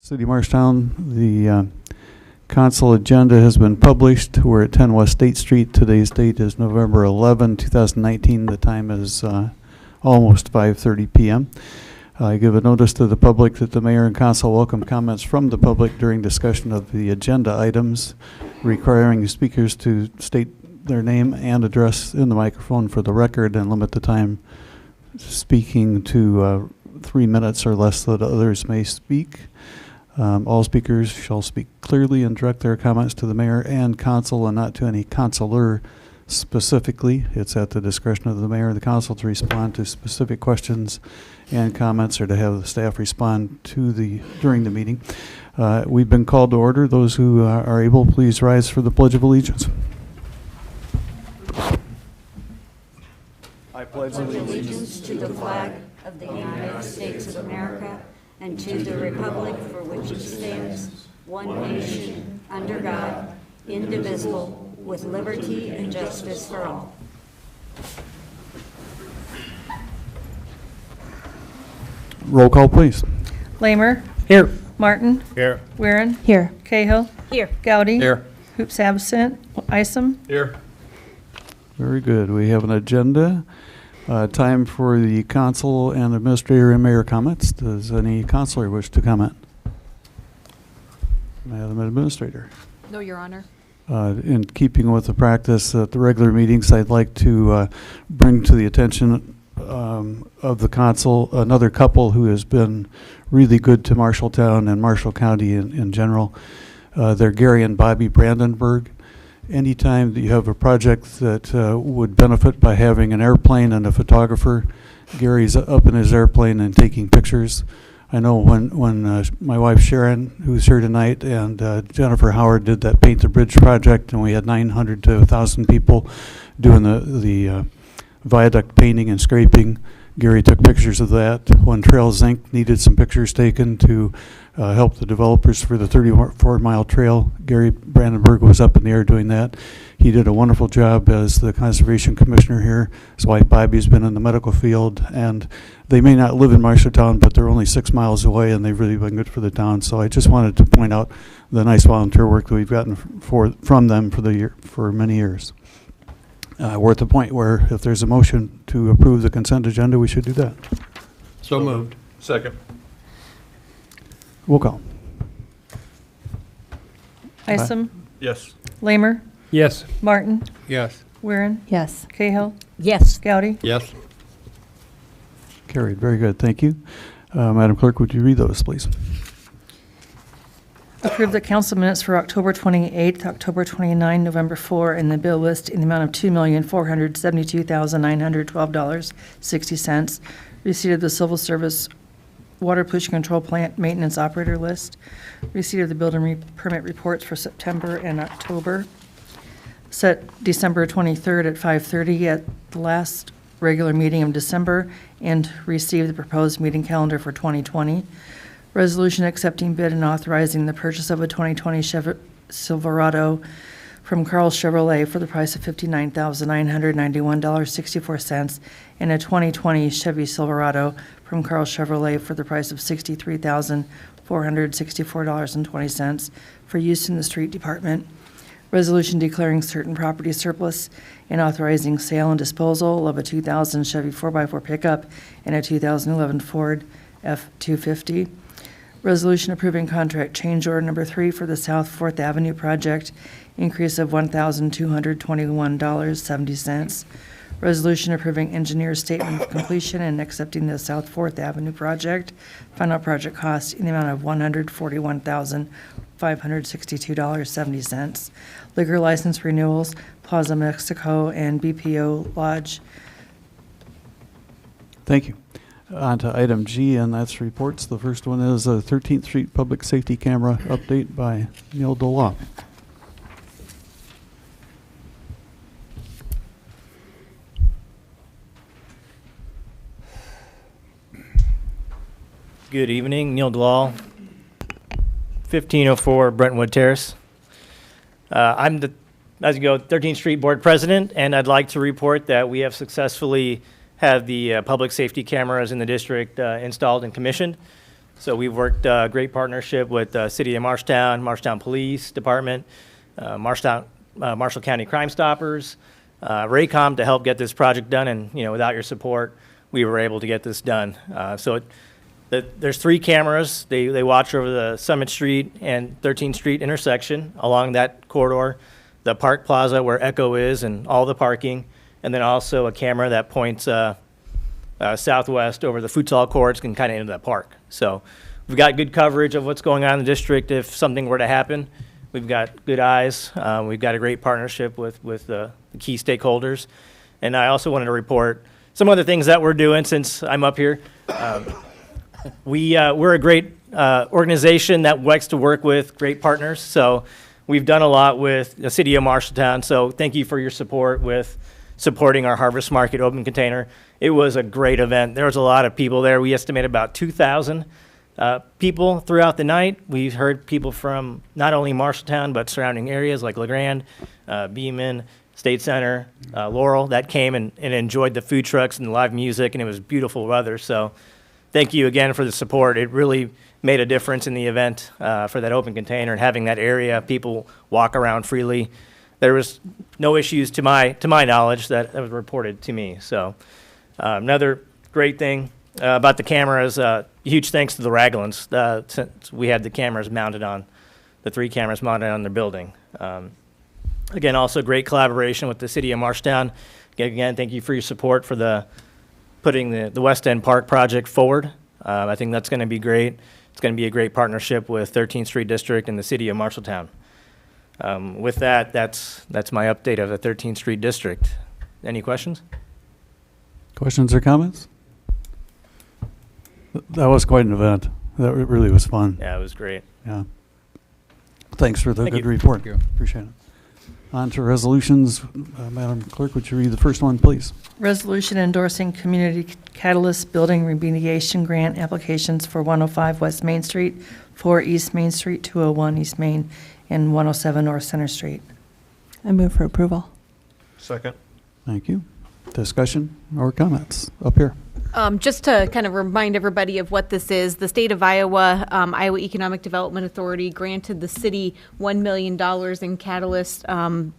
City of Marshalltown, the council agenda has been published. We're at 10 West State Street. Today's date is November 11, 2019. The time is almost 5:30 p.m. I give a notice to the public that the mayor and council welcome comments from the public during discussion of the agenda items, requiring speakers to state their name and address in the microphone for the record and limit the time speaking to 3 minutes or less so that others may speak. All speakers shall speak clearly and direct their comments to the mayor and council and not to any councilor specifically. It's at the discretion of the mayor and the council to respond to specific questions and comments or to have the staff respond to during the meeting. We've been called to order. Those who are able, please rise for the Pledge of Allegiance. I pledge allegiance to the flag of the United States of America and to the republic for which it stands, one nation, under God, indivisible, with liberty and justice for all. Roll call, please. Lamer. Here. Martin. Here. Weirin. Here. Cahill. Here. Gowdy. Here. Hoops absent. Isom. Here. Very good. We have an agenda. Time for the council and administrator and mayor comments. Does any councilor wish to comment? Madam Administrator. No, Your Honor. In keeping with the practice at the regular meetings, I'd like to bring to the attention of the council another couple who has been really good to Marshalltown and Marshall County in general. They're Gary and Bobby Brandenburg. Anytime that you have a project that would benefit by having an airplane and a photographer, Gary's up in his airplane and taking pictures. I know when my wife Sharon, who's here tonight, and Jennifer Howard did that Paint the Bridge project, and we had 900 to 1,000 people doing the viaduct painting and scraping. Gary took pictures of that. When Trails Inc. needed some pictures taken to help the developers for the 34-mile trail, Gary Brandenburg was up in the air doing that. He did a wonderful job as the conservation commissioner here. His wife Bobby's been in the medical field, and they may not live in Marshalltown, but they're only 6 miles away, and they've really been good for the town. So I just wanted to point out the nice volunteer work that we've gotten from them for many years. We're at the point where if there's a motion to approve the consent agenda, we should do that. So moved. Second. Roll call. Isom. Yes. Lamer. Yes. Martin. Yes. Weirin. Yes. Cahill. Yes. Gowdy. Yes. Carried. Very good. Thank you. Madam Clerk, would you read those, please? Approve the council minutes for October 28th, October 29, November 4, and the bill list in the amount of $2,472,912.60. Receipt of the civil service water pollution control plant maintenance operator list. Receipt of the building permit reports for September and October. Set December 23rd at 5:30 at the last regular meeting of December, and receive the proposed meeting calendar for 2020. Resolution accepting bid and authorizing the purchase of a 2020 Silverado from Carl Chevrolet for the price of $59,991.64 and a 2020 Chevy Silverado from Carl Chevrolet for the price of $63,464.20 for use in the street department. Resolution declaring certain property surplus and authorizing sale and disposal of a 2000 Chevy 4x4 pickup and a 2011 Ford F-250. Resolution approving contract change order number 3 for the South 4th Avenue project, increase of $1,221.70. Resolution approving engineer's statement of completion and accepting the South 4th Avenue project, final project cost in the amount of $141,562.70. Liquor license renewals, Plaza Mexico and BPO Lodge. Thank you. On to item G, and that's reports. The first one is a 13th Street Public Safety Camera update by Neil Delaw. Good evening, Neil Delaw, 1504 Brentwood Terrace. I'm the, as you go, 13th Street Board President, and I'd like to report that we have successfully had the public safety cameras in the district installed and commissioned. So we've worked great partnership with City of Marshalltown, Marshalltown Police Department, Marshall County Crime Stoppers, Raycom to help get this project done. And, without your support, we were able to get this done. There's 3 cameras. They watch over the Summit Street and 13th Street intersection along that corridor, the Park Plaza where Echo is and all the parking, and then also a camera that points southwest over the futsal courts and kind of into that park. So we've got good coverage of what's going on in the district. If something were to happen, we've got good eyes. We've got a great partnership with the key stakeholders. And I also wanted to report some other things that we're doing since I'm up here. We're a great organization that likes to work with great partners. So we've done a lot with the City of Marshalltown. So thank you for your support with supporting our Harvest Market open container. It was a great event. There was a lot of people there. We estimate about 2,000 people throughout the night. We've heard people from not only Marshalltown, but surrounding areas like LeGrand, Beeman, State Center, Laurel, that came and enjoyed the food trucks and the live music, and it was beautiful weather. So thank you again for the support. It really made a difference in the event for that open container and having that area, people walk around freely. There was no issues to my knowledge that was reported to me. So another great thing about the cameras, huge thanks to the Raglins, since we had the 3 cameras mounted on their building. Again, also great collaboration with the City of Marshalltown. Again, thank you for your support for putting the West End Park project forward. I think that's going to be great. It's going to be a great partnership with 13th Street District and the City of Marshalltown. With that, that's my update of the 13th Street District. Any questions? Questions or comments? That was quite an event. That really was fun. Yeah, it was great. Yeah. Thanks for the Thank good you. report. Thank you. Appreciate it. On to resolutions. Madam Clerk, would you read the first one, please? Resolution endorsing Community Catalyst Building Remediation Grant applications for 105 West Main Street, 4 East Main Street, 201 East Main, and 107 North Center Street. I move for approval. Second. Thank you. Discussion or comments up here? Just to kind of remind everybody of what this is, the state of Iowa, Iowa Economic Development Authority granted the city $1 million in Catalyst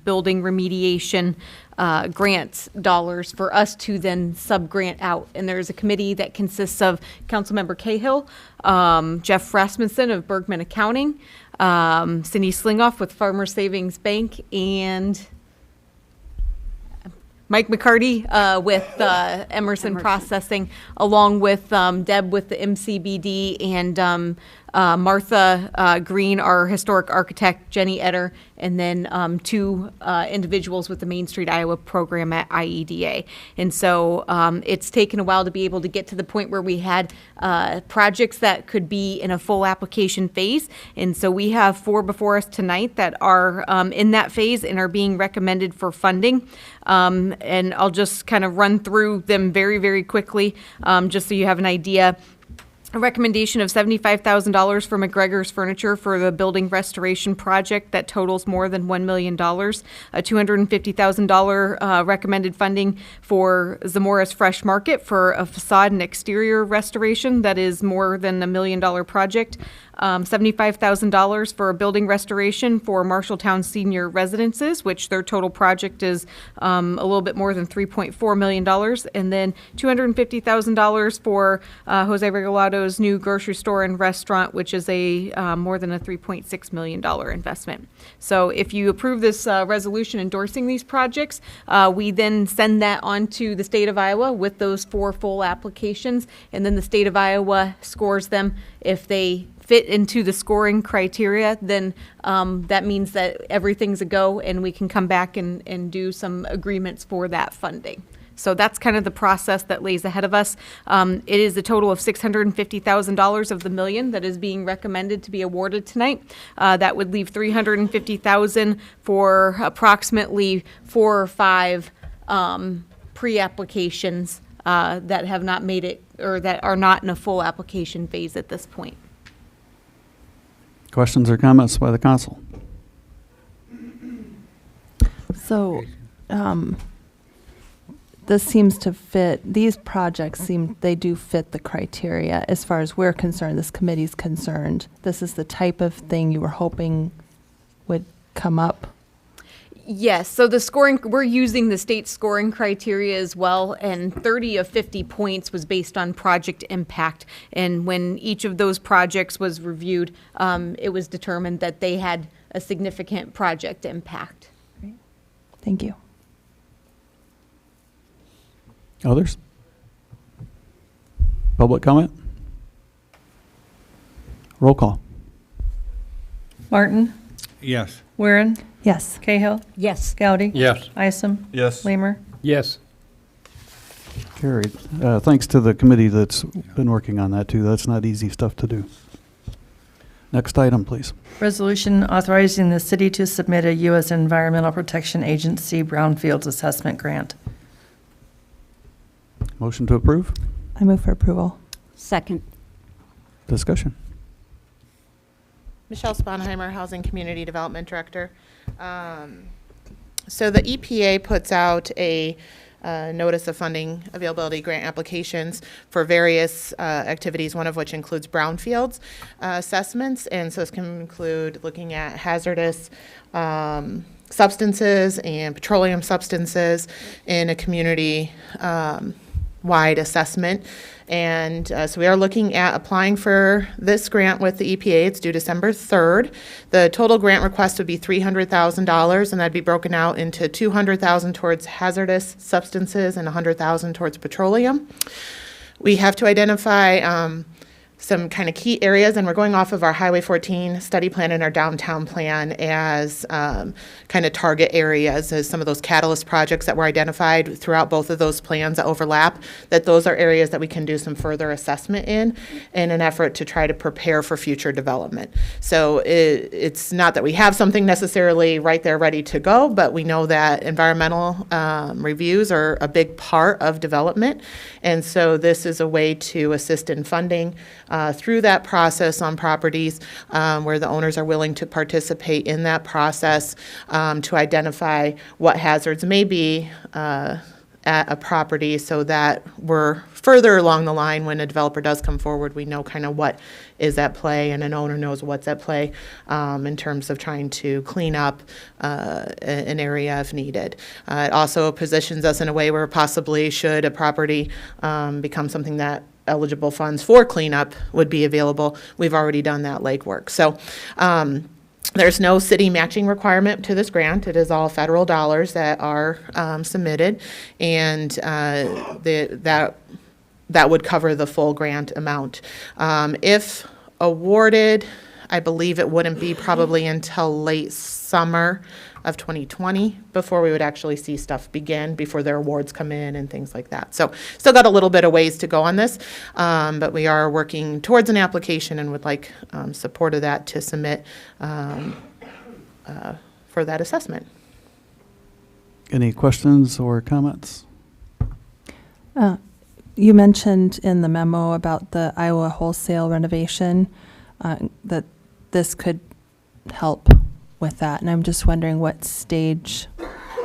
building remediation grants dollars for us to then sub-grant out. And there's a committee that consists of Councilmember Cahill, Jeff Rasmussen of Bergman Accounting, Cindy Slingoff with Farmer Savings Bank, and Mike McCarty with Emerson Processing, along with Deb with the MCBD, and Martha Green, our historic architect, Jenny Etter, and then 2 individuals with the Main Street Iowa program at IEDA. And so it's taken a while to be able to get to the point where we had projects that could be in a full application phase. And so we have 4 before us tonight that are in that phase and are being recommended for funding. And I'll just kind of run through them very, very quickly, just so you have an idea. A recommendation of $75,000 for McGregor's Furniture for the building restoration project that totals more than $1 million. A $250,000 recommended funding for Zamora's Fresh Market for a facade and exterior restoration that is more than $1 million project. $75,000 for a building restoration for Marshalltown senior residences, which their total project is a little bit more than $3.4 million. And then $250,000 for Jose Regalado's new grocery store and restaurant, which is a more than a $3.6 million investment. So if you approve this resolution endorsing these projects, we then send that on to the state of Iowa with those 4 full applications, and then the state of Iowa scores them. If they fit into the scoring criteria, then that means that everything's a go, and we can come back and do some agreements for that funding. So that's kind of the process that lays ahead of us. It is a total of $650,000 of the $1 million that is being recommended to be awarded tonight. That would leave $350,000 for approximately 4 or 5 pre-applications that have not made it, or that are not in a full application phase at this point. Questions or comments by the council? So, this seems to fit, these projects they do fit the criteria as far as we're concerned, this committee's concerned. This is the type of thing you were hoping would come up. Yes, so the scoring, we're using the state scoring criteria as well, and 30 of 50 points was based on project impact. And when each of those projects was reviewed, it was determined that they had a significant project impact. Thank you. Others? Public comment? Roll call. Martin, Yes. Weirin, Yes. Cahill, Yes. Goudy. Yes. Isom, Yes. Lamer. Yes. Carried. Thanks to the committee that's been working on that too. That's not easy stuff to do. Next item, please. Resolution authorizing the city to submit a U.S. Environmental Protection Agency Brownfields Assessment Grant. Motion to approve? I move for approval. Second. Discussion. Michelle Sponheimer, Housing Community Development Director. So the EPA puts out a notice of funding availability grant applications for various activities, one of which includes brownfields assessments. And so this can include looking at hazardous substances and petroleum substances in a community wide assessment. And so we are looking at applying for this grant with the EPA. It's due December 3rd. The total grant request would be $300,000, and that'd be broken out into $200,000 towards hazardous substances and $100,000 towards petroleum. We have to identify some kind of key areas, and we're going off of our Highway 14 study plan and our downtown plan as kind of target areas, as some of those catalyst projects that were identified throughout both of those plans that overlap, that those are areas that we can do some further assessment in an effort to try to prepare for future development. So it's not that we have something necessarily right there ready to go, but we know that environmental reviews are a big part of development. And so this is a way to assist in funding through that process on properties where the owners are willing to participate in that process to identify what hazards may be at a property, so that we're further along the line when a developer does come forward, we know kind of what is at play and an owner knows what's at play in terms of trying to clean up an area if needed. It also positions us in a way where possibly should a property become something that eligible funds for cleanup would be available, we've already done that legwork. So there's no city matching requirement to this grant. It is all federal dollars that are submitted, and that would cover the full grant amount. If awarded, I believe it wouldn't be probably until late summer of 2020 before we would actually see stuff begin, before their awards come in and things like that. So still got a little bit of ways to go on this, but we are working towards an application and would like support of that to submit for that assessment. Any questions or comments? You mentioned in the memo about the Iowa wholesale renovation that this could help with that, and I'm just wondering what stage.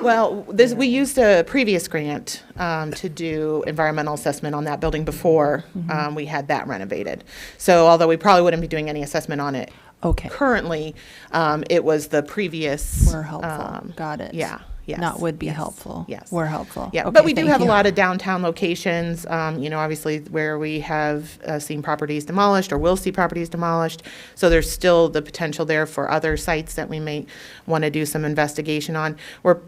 Well, we used a previous grant to do environmental assessment on that building before we had that renovated. So although we probably wouldn't be doing any assessment on it currently, it was the previous. Were helpful. Got it. Yeah. Yes. Not would be helpful. Yes. Were helpful. Yeah, Okay, but we do thank have you. a lot of downtown locations, obviously where we have seen properties demolished or will see properties demolished. So there's still the potential there for other sites that we may want to do some investigation on. We're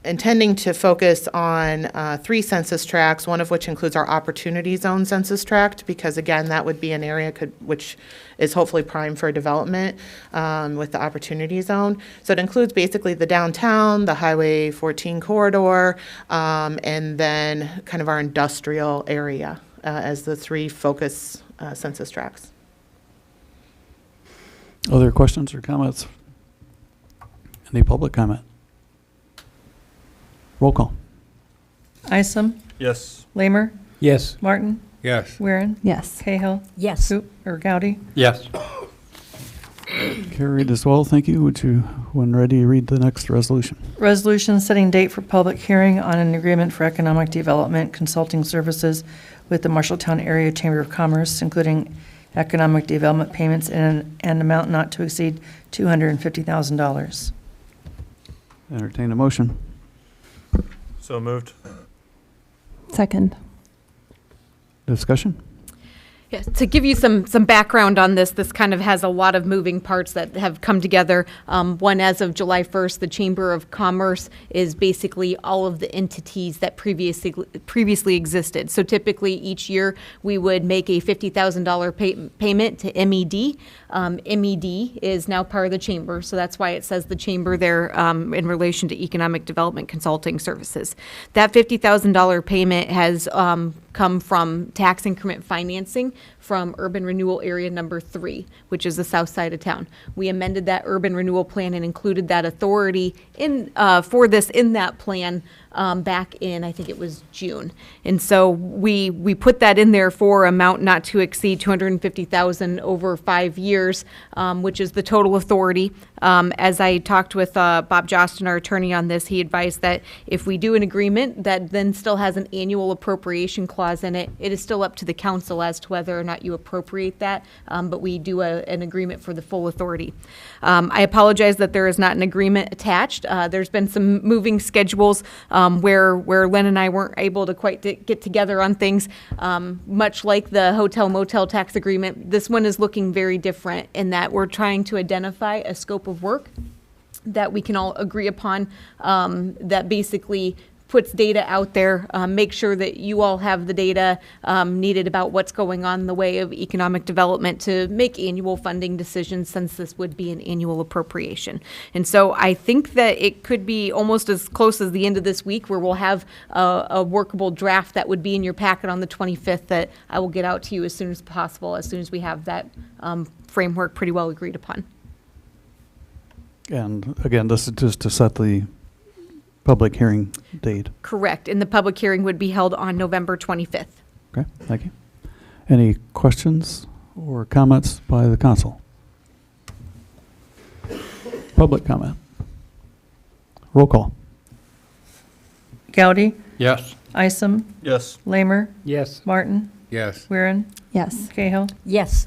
intending to focus on 3 census tracts, one of which includes our Opportunity Zone census tract, because again, that would be an area which is hopefully prime for development with the Opportunity Zone. So it includes basically the downtown, the Highway 14 corridor, and then kind of our industrial area as the 3 focus census tracts. Other questions or comments? Any public comment? Roll call. Isom, Yes. Lamer, Yes. Martin, Yes. Weirin, Yes. Cahill, Yes. Goudy. Yes. Carried as well, thank you. Would you, when ready, read the next resolution? Resolution setting date for public hearing on an agreement for economic development consulting services with the Marshalltown Area Chamber of Commerce, including economic development payments in an amount not to exceed $250,000. Entertain a motion. So moved. Second. Discussion? Yes, to give you some background on this, this kind of has a lot of moving parts that have come together. One, as of July 1st, the Chamber of Commerce is basically all of the entities that previously existed. So typically, each year, we would make a $50,000 payment to MED. MED is now part of the Chamber, so that's why it says the Chamber there in relation to Economic Development Consulting Services. That $50,000 payment has come from tax increment financing from Urban Renewal Area Number 3, which is the south side of town. We amended that urban renewal plan and included that authority in for this in that plan back in, I think it was June. And so we put that in there for amount not to exceed $250,000 over 5 years, which is the total authority. As I talked with Bob Jostin, our attorney, on this, he advised that if we do an agreement that then still has an annual appropriation clause in it, it is still up to the council as to whether or not you appropriate that, but we do an agreement for the full authority. I apologize that there is not an agreement attached. There's been some moving schedules where Len and I weren't able to quite get together on things. Much like the hotel motel tax agreement, this one is looking very different in that we're trying to identify a scope of work that we can all agree upon, that basically puts data out there, make sure that you all have the data needed about what's going on in the way of economic development to make annual funding decisions, since this would be an annual appropriation. And so I think that it could be almost as close as the end of this week, where we'll have a workable draft that would be in your packet on the 25th that I will get out to you as soon as possible, as soon as we have that framework pretty well agreed upon. And again, this is just to set the public hearing date. Correct. And the public hearing would be held on November 25th. Okay, thank you. Any questions or comments by the council? Public comment. Roll call. Gowdy, Yes. Isom, Yes. Lamer, Yes. Martin, Yes. Weirin, Yes. Cahill. Yes.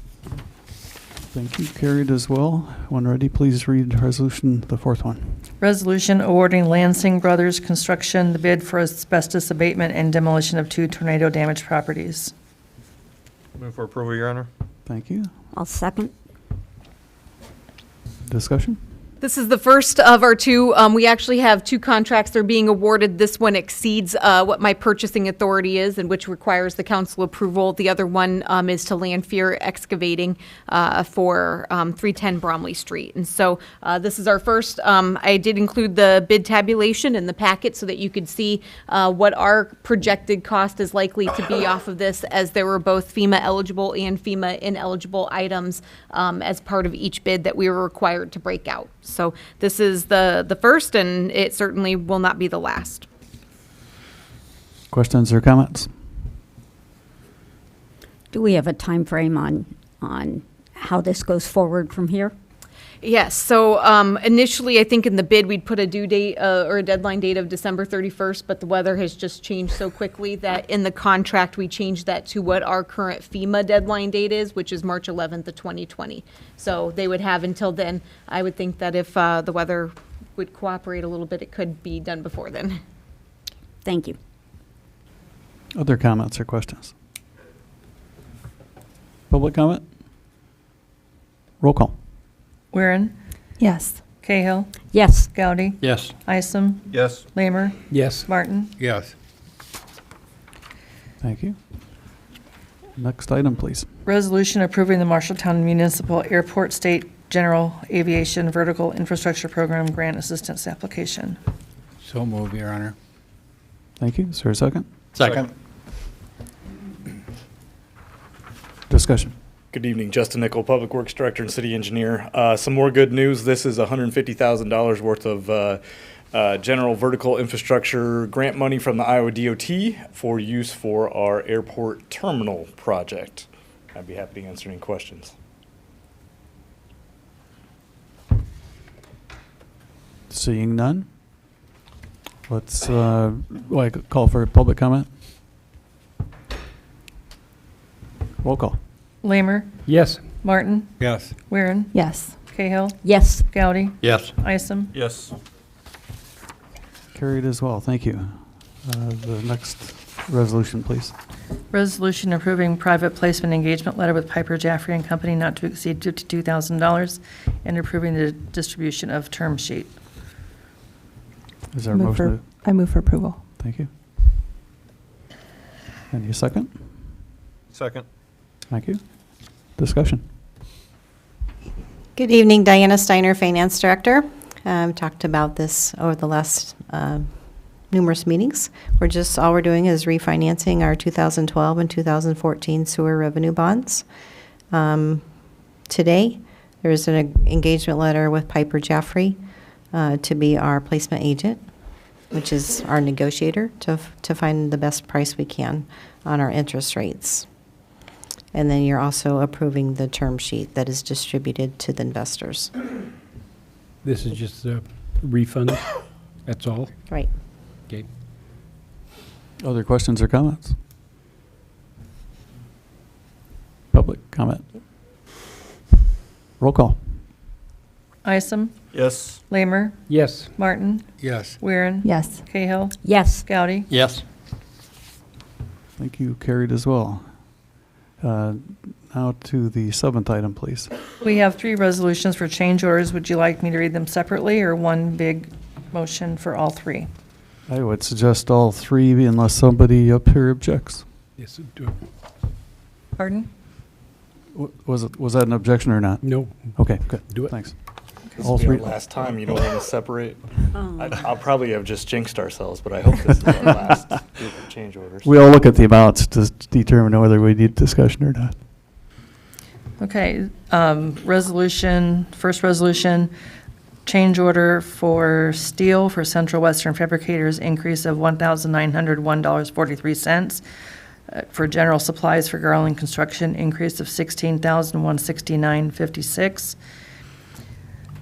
Thank you. Carried as well. When ready, please read resolution, the fourth one. Resolution awarding Lansing Brothers Construction the bid for asbestos abatement and demolition of 2 tornado-damaged properties. Move for approval, Your Honor. Thank you. I'll second. Discussion? This is the first of our two. We actually have 2 contracts that are being awarded. This one exceeds what my purchasing authority is, and which requires the council approval. The other one is to Landfear Excavating for 310 Bromley Street. And so this is our first. I did include the bid tabulation in the packet so that you could see what our projected cost is likely to be off of this, as there were both FEMA eligible and FEMA ineligible items as part of each bid that we were required to break out. So this is the first, and it certainly will not be the last. Questions or comments? Do we have a time frame on how this goes forward from here? Yes, so initially, I think in the bid, we'd put a due date or a deadline date of December 31st, but the weather has just changed so quickly that in the contract, we changed that to what our current FEMA deadline date is, which is March 11th of 2020. So they would have until then. I would think that if the weather would cooperate a little bit, it could be done before then. Thank you. Other comments or questions? Public comment? Roll call. Weirin, Yes. Cahill, Yes. Gowdy, Yes. Isom, Yes. Lamer, Yes. Martin. Yes. Thank you. Next item, please. Resolution approving the Marshalltown Municipal Airport State General Aviation Vertical Infrastructure Program Grant Assistance Application. So move, Your Honor. Thank you. Is there a second? Second. Discussion. Good evening, Justin Nickel, Public Works Director and City Engineer. Some more good news. This is $150,000 worth of general vertical infrastructure grant money from the Iowa DOT for use for our airport terminal project. I'd be happy to answer any questions. Seeing none. Let's call for public comment. Roll call. Lamer, Yes. Martin, Yes. Weirin, Yes. Cahill, Yes. Goudy, Yes. Isom. Yes. Carried as well. Thank you. The next resolution, please. Resolution approving private placement engagement letter with Piper Jaffray and Company not to exceed $52,000 and approving the distribution of term sheet. Is there a motion? I move for approval. Thank you. Any second? Second. Thank you. Discussion. Good evening, Diana Steiner, Finance Director. Talked about this over the last numerous meetings. All we're doing is refinancing our 2012 and 2014 sewer revenue bonds. Today, there is an engagement letter with Piper Jaffray to be our placement agent, which is our negotiator to find the best price we can on our interest rates. And then you're also approving the term sheet that is distributed to the investors. This is just a refund, that's all? Right. Okay. Other questions or comments? Public comment. Roll call. Isom, Yes. Lamer, Yes. Martin, Yes. Weirin, Yes. Cahill, Yes. Goudy. Yes. Thank you. Carried as well. Now to the seventh item, please. We have 3 resolutions for change orders. Would you like me to read them separately or one big motion for all 3? I would suggest all 3 unless somebody up here objects. Yes, do it. Pardon? Was that an objection or not? No, Okay, good. do it. Thanks. This All will be our three. last time. You don't want to separate. Oh. I'll probably have just jinxed ourselves, but I hope this is our last group of change orders. We all look at the amounts to determine whether we need discussion or not. Okay, first resolution, change order for steel for Central Western Fabricators, increase of $1,901.43. For general supplies for Garland Construction, increase of $16,169.56.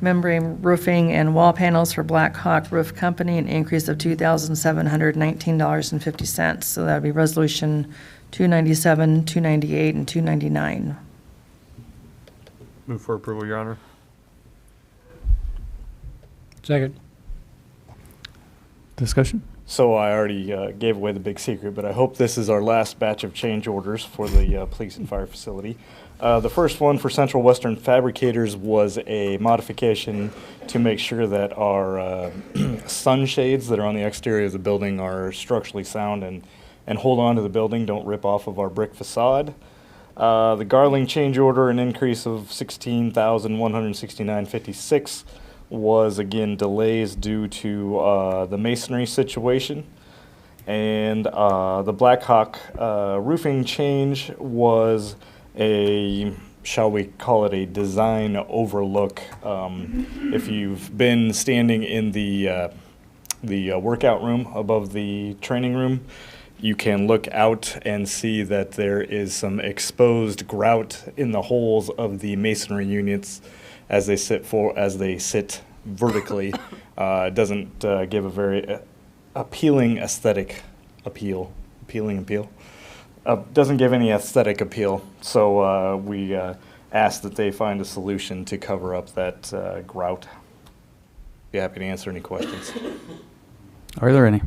Membrane roofing and wall panels for Black Hawk Roof Company, an increase of $2,719.50. So that would be resolution 297, 298, and 299. Move for approval, Your Honor. Second. Discussion? So I already gave away the big secret, but I hope this is our last batch of change orders for the police and fire facility. The first one for Central Western Fabricators was a modification to make sure that our sunshades that are on the exterior of the building are structurally sound and hold on to the building, don't rip off of our brick facade. The Garling change order, an increase of $16,169.56, was again delays due to the masonry situation. And the Black Hawk roofing change was shall we call it a design overlook. If you've been standing in the workout room above the training room, you can look out and see that there is some exposed grout in the holes of the masonry units as they sit vertically. It doesn't give a very appealing aesthetic appeal. Doesn't give any aesthetic appeal. So we ask that they find a solution to cover up that grout. Be happy to answer any questions. Are there any?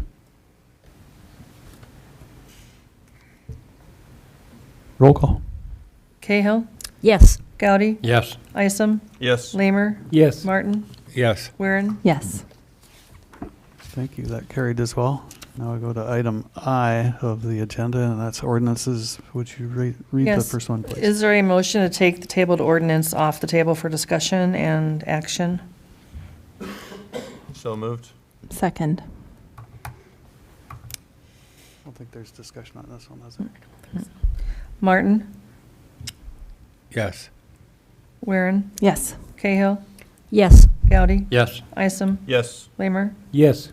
Roll call. Cahill, Yes. Goudy, Yes. Isom, Yes. Lamer, Yes. Martin, Yes. Weirin. Yes. Thank you. That carried as well. Now we go to item I of the agenda, and that's ordinances. Would you read the Yes. first one, please? Is there a motion to take the tabled ordinance off the table for discussion and action? So moved. Second. I don't think there's discussion on this one, is there? Martin, Yes. Weirin, Yes. Cahill, Yes. Goudy, Yes. Isom, Yes. Lamer. Yes.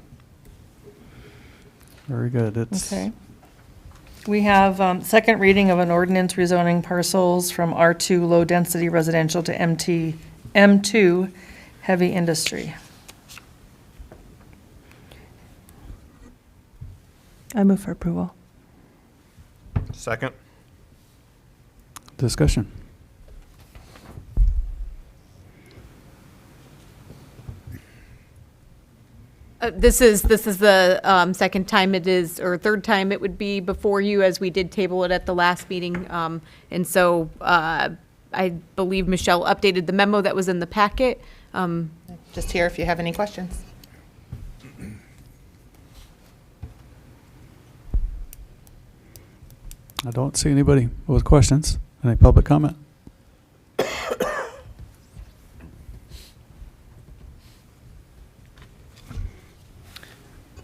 Very good. It's Okay. We have second reading of an ordinance rezoning parcels from R2 low-density residential to M2 heavy industry. I move for approval. Second. Discussion. This is the second time it is, or third time it would be before you, as we did table it at the last meeting. And so I believe Michelle updated the memo that was in the packet. Just here if you have any questions. I don't see anybody with questions. Any public comment?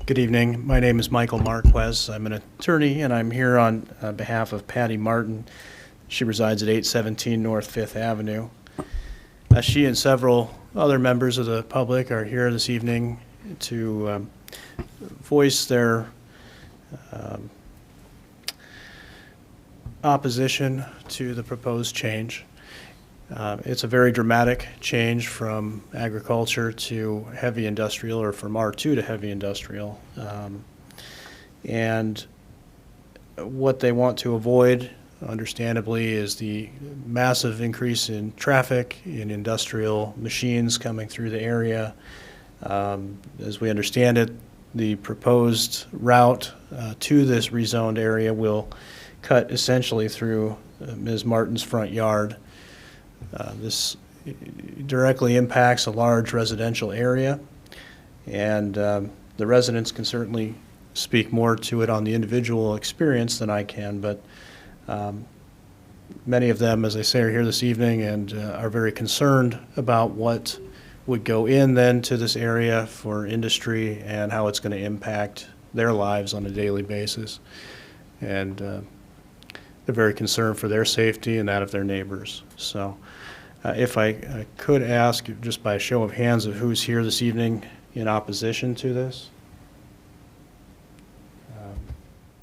Good evening. My name is Michael Marquez. I'm an attorney, and I'm here on behalf of Patty Martin. She resides at 817 North 5th Avenue. She and several other members of the public are here this evening to voice their opposition to the proposed change. It's a very dramatic change from agriculture to heavy industrial, or from R2 to heavy industrial. And what they want to avoid, understandably, is the massive increase in traffic, in industrial machines coming through the area. As we understand it, the proposed route to this rezoned area will cut essentially through Ms. Martin's front yard. This directly impacts a large residential area, and the residents can certainly speak more to it on the individual experience than I can, but many of them, as I say, are here this evening and are very concerned about what would go in then to this area for industry and how it's going to impact their lives on a daily basis. And they're very concerned for their safety and that of their neighbors. So if I could ask, just by a show of hands, of who's here this evening in opposition to this.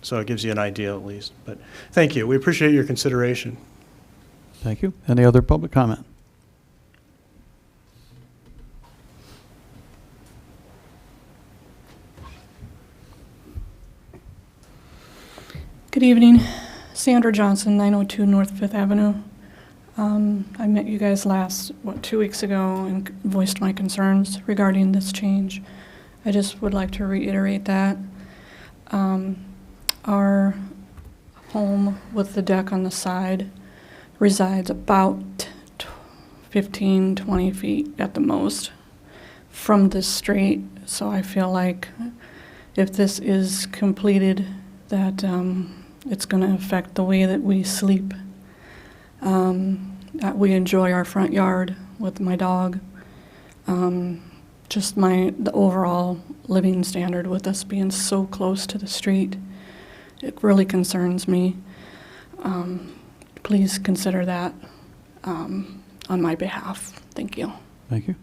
So it gives you an idea at least. But thank you. We appreciate your consideration. Thank you. Any other public comment? Good evening. Sandra Johnson, 902 North 5th Avenue. I met you guys last, 2 weeks ago and voiced my concerns regarding this change. I just would like to reiterate that. Our home with the deck on the side resides about 15, 20 feet at the most from this street. So I feel like if this is completed, that it's going to affect the way that we sleep. That we enjoy our front yard with my dog. Just the overall living standard with us being so close to the street. It really concerns me. Please consider that on my behalf. Thank you. Thank you.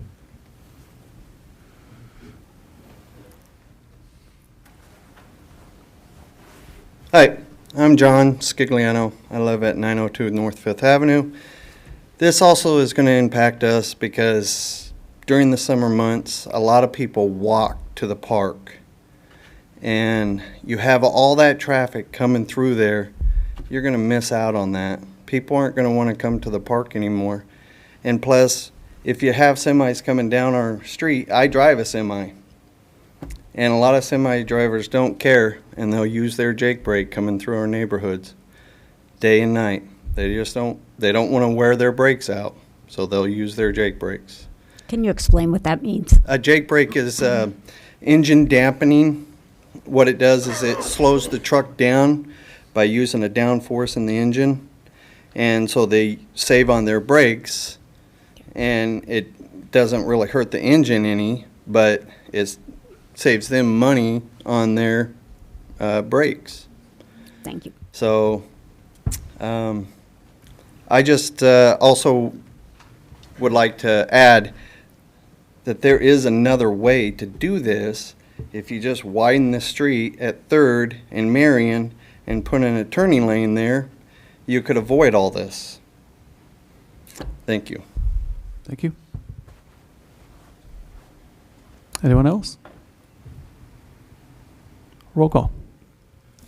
Hi, I'm John Scigliano. I live at 902 North 5th Avenue. This also is going to impact us because during the summer months, a lot of people walk to the park. And you have all that traffic coming through there, you're going to miss out on that. People aren't going to want to come to the park anymore. And plus, if you have semis coming down our street, I drive a semi. And a lot of semi drivers don't care, and they'll use their Jake brake coming through our neighborhoods day and night. They don't want to wear their brakes out, so they'll use their Jake brakes. Can you explain what that means? A Jake brake is engine dampening. What it does is it slows the truck down by using a downforce in the engine, and so they save on their brakes, and it doesn't really hurt the engine any, but it saves them money on their brakes. Thank you. So I just also would like to add that there is another way to do this. If you just widen the street at 3rd and Marion and put in a turning lane there, you could avoid all this. Thank you. Thank you. Anyone else? Roll call.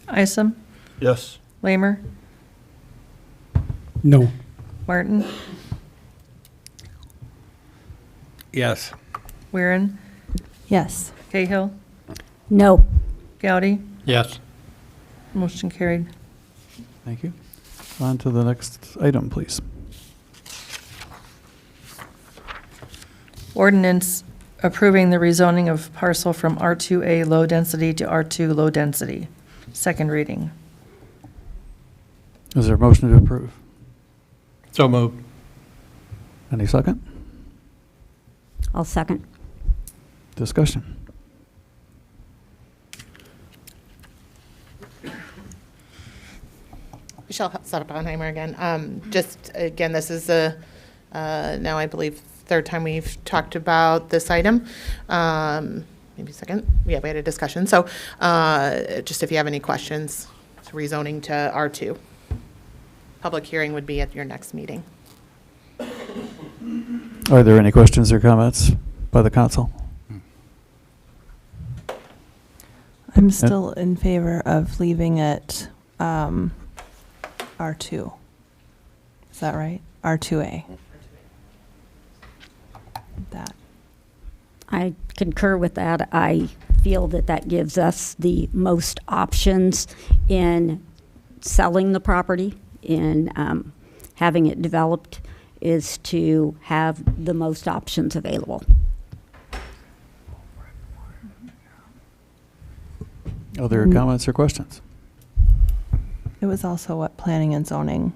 Isom, Yes. Lamer, No. Martin, Yes. Weirin, Yes. Cahill, No. Goudy. Yes. Motion carried. Thank you. On to the next item, please. Ordinance approving the rezoning of parcel from R2A low density to R2 low density. Second reading. Is there a motion to approve? So moved. Any second? I'll second. Discussion. Michelle Oppenheimer again. Just, again, this is the, now I believe, third time we've talked about this item. Maybe second. Yeah, we had a discussion. So just if you have any questions, it's rezoning to R2. Public hearing would be at your next meeting. Are there any questions or comments by the council? I'm still in favor of leaving it R2. Is that right? R2A. That. I concur with that. I feel that that gives us the most options in selling the property, in having it developed, is to have the most options available. Other comments or questions? It was also what Planning and Zoning,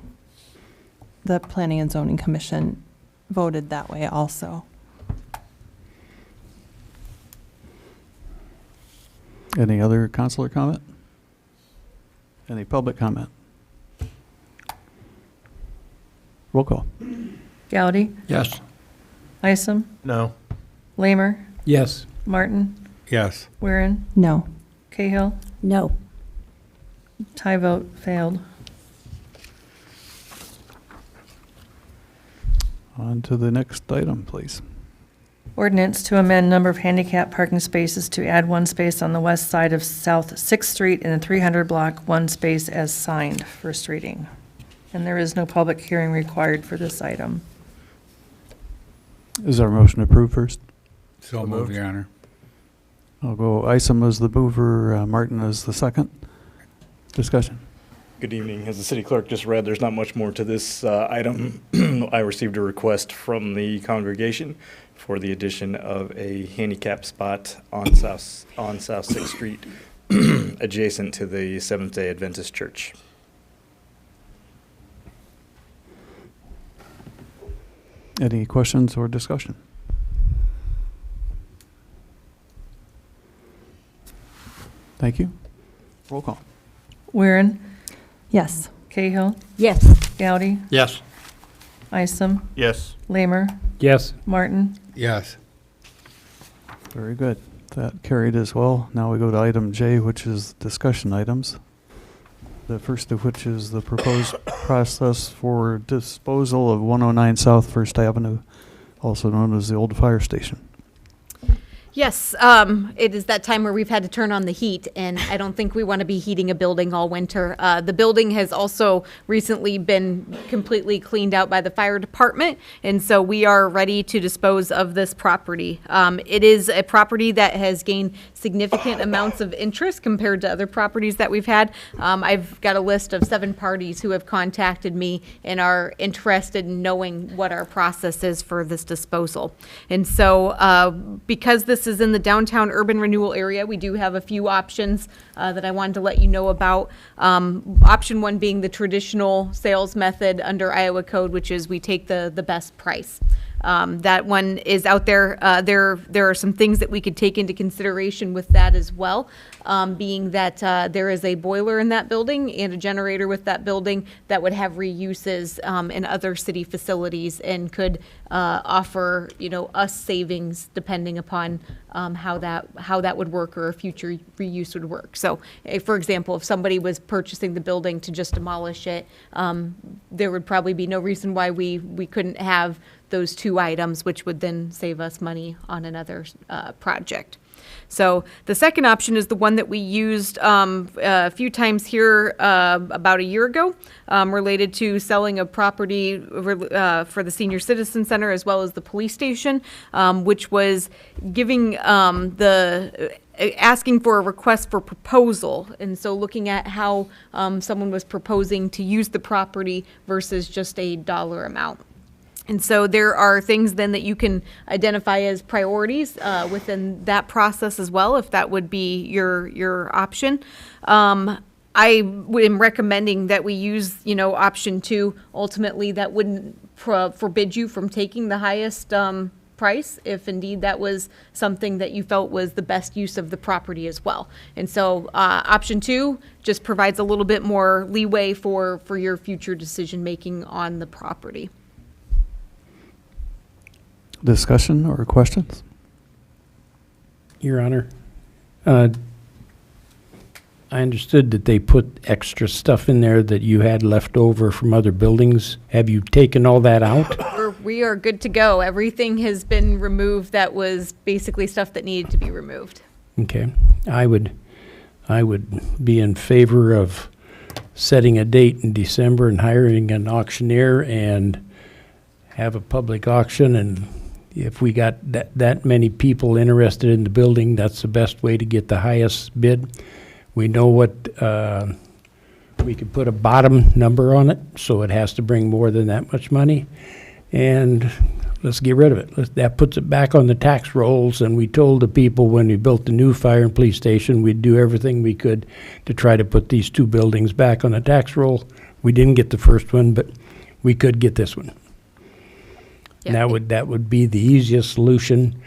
the Planning and Zoning Commission voted that way also. Any other council or comment? Any public comment? Roll call. Goudy, Yes. Isom, No. Lamer, Yes. Martin, Yes. Weirin, No. Cahill. No. Tie vote failed. On to the next item, please. Ordinance to amend number of handicap parking spaces to add one space on the west side of South 6th Street in the 300 block, one space as signed. First reading. And there is no public hearing required for this item. Is our motion approved first? So moved, Your Honor. I'll go Isom as the mover, Martin as the second. Discussion. Good evening. As the city clerk just read, there's not much more to this item. I received a request from the congregation for the addition of a handicap spot on South 6th Street, adjacent to the Seventh-day Adventist Church. Any questions or discussion? Thank you. Roll call. Weirin, Yes. Cahill, Yes. Goudy, Yes. Isom, Yes. Lamer, Yes. Martin. Yes. Very good. That carried as well. Now we go to item J, which is discussion items. The first of which is the proposed process for disposal of 109 South First Avenue, also known as the old fire station. Yes, it is that time where we've had to turn on the heat, and I don't think we want to be heating a building all winter. The building has also recently been completely cleaned out by the fire department, and so we are ready to dispose of this property. It is a property that has gained significant amounts of interest compared to other properties that we've had. I've got a list of 7 parties who have contacted me and are interested in knowing what our process is for this disposal. And so because this is in the downtown urban renewal area, we do have a few options that I wanted to let you know about. Option 1 being the traditional sales method under Iowa code, which is we take the best price. That one is out there. There are some things that we could take into consideration with that as well, being that there is a boiler in that building and a generator with that building that would have reuses in other city facilities and could offer, us savings depending upon how that would work or a future reuse would work. So, for example, if somebody was purchasing the building to just demolish it, there would probably be no reason why we couldn't have those 2 items, which would then save us money on another project. So the second option is the one that we used a few times here about a year ago, related to selling a property for the Senior Citizen Center as well as the police station, which was giving asking for a request for proposal. And so looking at how someone was proposing to use the property versus just a dollar amount. And so there are things then that you can identify as priorities within that process as well, if that would be your option. I am recommending that we use, option 2. Ultimately, that wouldn't forbid you from taking the highest price if indeed that was something that you felt was the best use of the property as well. And so option 2 just provides a little bit more leeway for your future decision making on the property. Discussion or questions? Your Honor, I understood that they put extra stuff in there that you had left over from other buildings. Have you taken all that out? We are good to go. Everything has been removed that was basically stuff that needed to be removed. Okay. I would be in favor of setting a date in December and hiring an auctioneer and have a public auction, and if we got that many people interested in the building, that's the best way to get the highest bid. We know what, we could put a bottom number on it, so it has to bring more than that much money, and let's get rid of it. That puts it back on the tax rolls, and we told the people when we built the new fire and police station, we'd do everything we could to try to put these 2 buildings back on the tax roll. We didn't get the first one, but we could get this one. Yeah. That would be the easiest solution.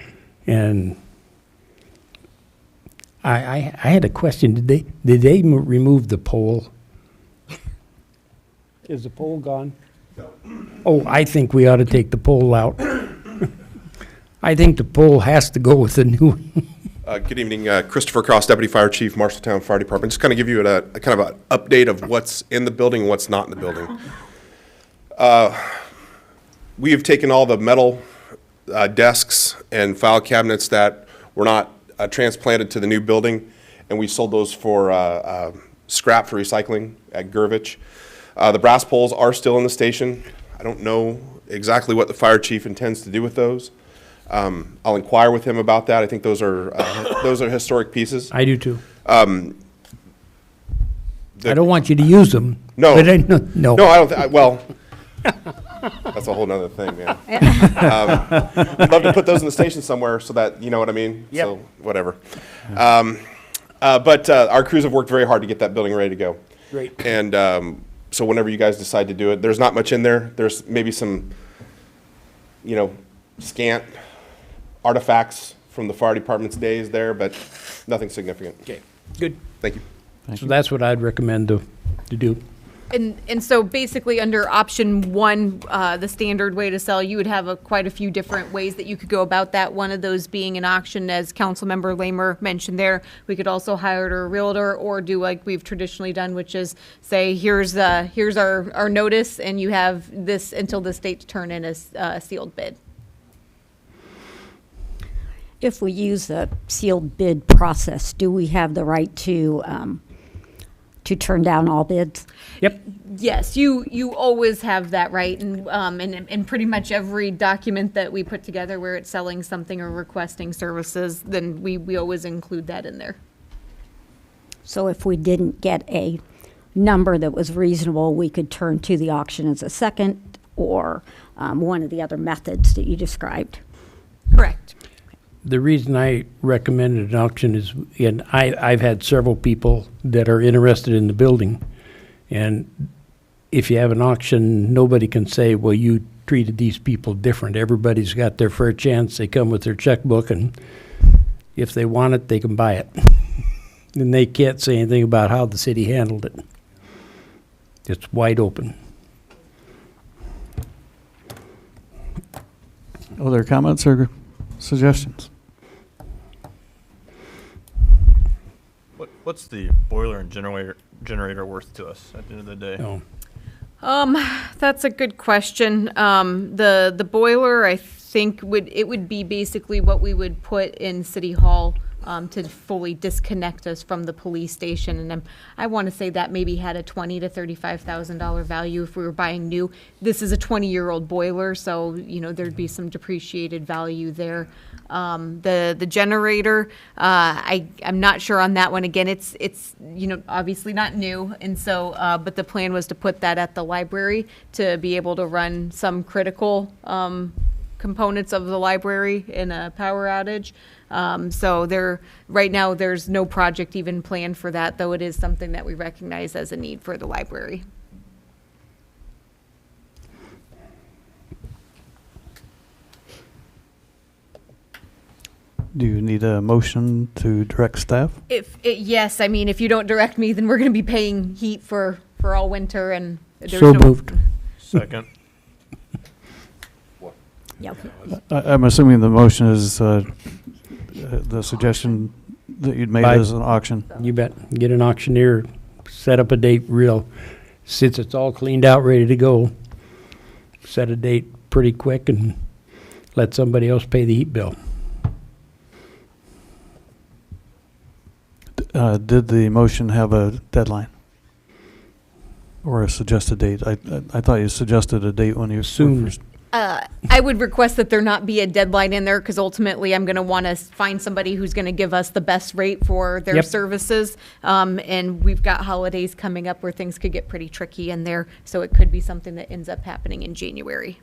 And I had a question. Did they remove the pole? Is the pole gone? No. Oh, I think we ought to take the pole out. I think the pole has to go with the new one. Good evening, Christopher Cross, Deputy Fire Chief, Marshalltown Fire Department. Just kind of give you a kind of an update of what's in the building and what's not in the building. We have taken all the metal desks and file cabinets that were not transplanted to the new building, and we sold those for scrap for recycling at Gervich. The brass poles are still in the station. I don't know exactly what the fire chief intends to do with those. I'll inquire with him about that. I think those are historic pieces. I do too. I don't want you to use them. No. But no. No, I don't. Well, that's a whole nother thing, man. I'd love to put those in the station somewhere so that, you know what I mean? Yep. So, whatever. But our crews have worked very hard to get that building ready to go. Great. And so whenever you guys decide to do it, there's not much in there. There's maybe some, scant artifacts from the fire department's days there, but nothing significant. Okay, good. Thank you. So that's what I'd recommend to do. And so basically under option 1, the standard way to sell, you would have quite a few different ways that you could go about that. One of those being an auction, as Councilmember Lamer mentioned there. We could also hire a realtor or do like we've traditionally done, which is say, here's our notice, and you have this until this date to turn in a sealed bid. If we use the sealed bid process, do we have the right to turn down all bids? Yep. Yes, you always have that right, and in pretty much every document that we put together where it's selling something or requesting services, then we always include that in there. So if we didn't get a number that was reasonable, we could turn to the auction as a second, or one of the other methods that you described. Correct. The reason I recommended an auction is, and I've had several people that are interested in the building, and if you have an auction, nobody can say, well, you treated these people different. Everybody's got their fair chance. They come with their checkbook, and if they want it, they can buy it. And they can't say anything about how the city handled it. It's wide open. Other comments or suggestions? What's the boiler and generator worth to us at the end of the day? Oh. That's a good question. The boiler, I think would be basically what we would put in City Hall to fully disconnect us from the police station. And I want to say that maybe had a $20,000 to $35,000 value if we were buying new. This is a 20-year-old boiler, so, you know, there'd be some depreciated value there. The generator, I'm not sure on that one. Again, it's you know, obviously not new, and so but the plan was to put that at the library to be able to run some critical components of the library in a power outage. So right now there's no project even planned for that, though it is something that we recognize as a need for the library. Do you need a motion to direct staff? Yes, I mean, if you don't direct me, then we're going to be paying heat for all winter, and there's So no. moved. Second. Yep. I'm assuming the motion is the suggestion that you'd made By- as an auction. You bet. Get an auctioneer, set up a date since it's all cleaned out, ready to go. Set a date pretty quick and let somebody else pay the heat bill. Did the motion have a deadline? Or a suggested date? I thought you suggested a date when you Soon. first. I would request that there not be a deadline in there, because ultimately I'm going to want to find somebody who's going to give us the best rate for their Yep. services. And we've got holidays coming up where things could get pretty tricky in there, so it could be something that ends up happening in January.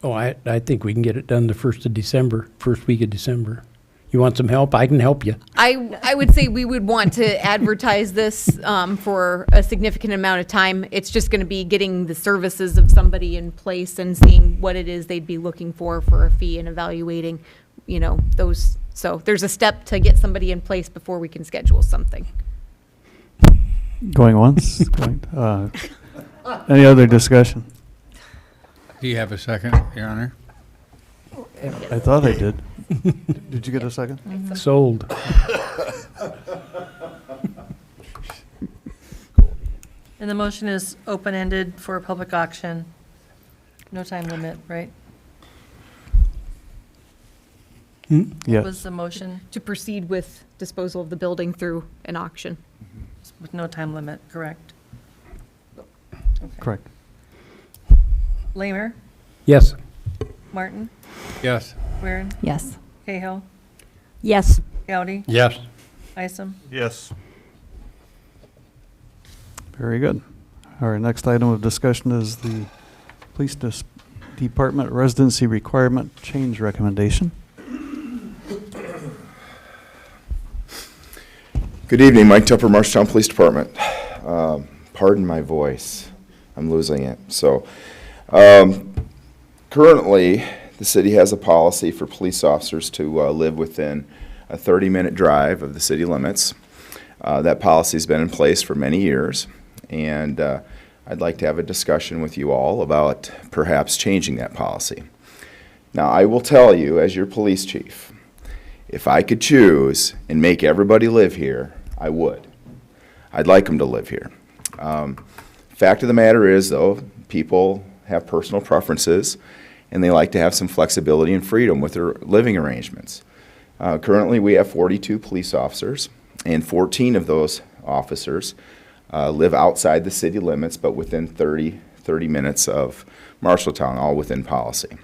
Oh, I think we can get it done the first week of December. You want some help? I can help you. I would say we would want to advertise this for a significant amount of time. It's just going to be getting the services of somebody in place and seeing what it is they'd be looking for a fee, and evaluating, you know, those. So there's a step to get somebody in place before we can schedule something. Going once? Any other discussion? Do you have a second, Your Honor? I thought I did. Did you get a second? Sold. And the motion is open-ended for a public auction. No time limit, right? Yeah. What was the motion? To proceed with disposal of the building through an auction. With no time limit, correct? Correct. Lamer? Yes. Martin? Yes. Weirin? Yes. Cahill? Yes. Gowdy? Yes. Isom? Yes. Very good. Our next item of discussion is the Police Department residency requirement change recommendation. Good evening, Mike Tupper, Marshalltown Police Department. Pardon my voice, I'm losing it. So, currently, the city has a policy for police officers to live within a 30-minute drive of the city limits. That policy's been in place for many years, and I'd like to have a discussion with you all about perhaps changing that policy. Now, I will tell you, as your police chief, if I could choose and make everybody live here, I would. I'd like them to live here. Fact of the matter is, though, people have personal preferences, and they like to have some flexibility and freedom with their living arrangements. Currently, we have 42 police officers, and 14 of those officers live outside the city limits, but within 30 minutes of Marshalltown, all within policy.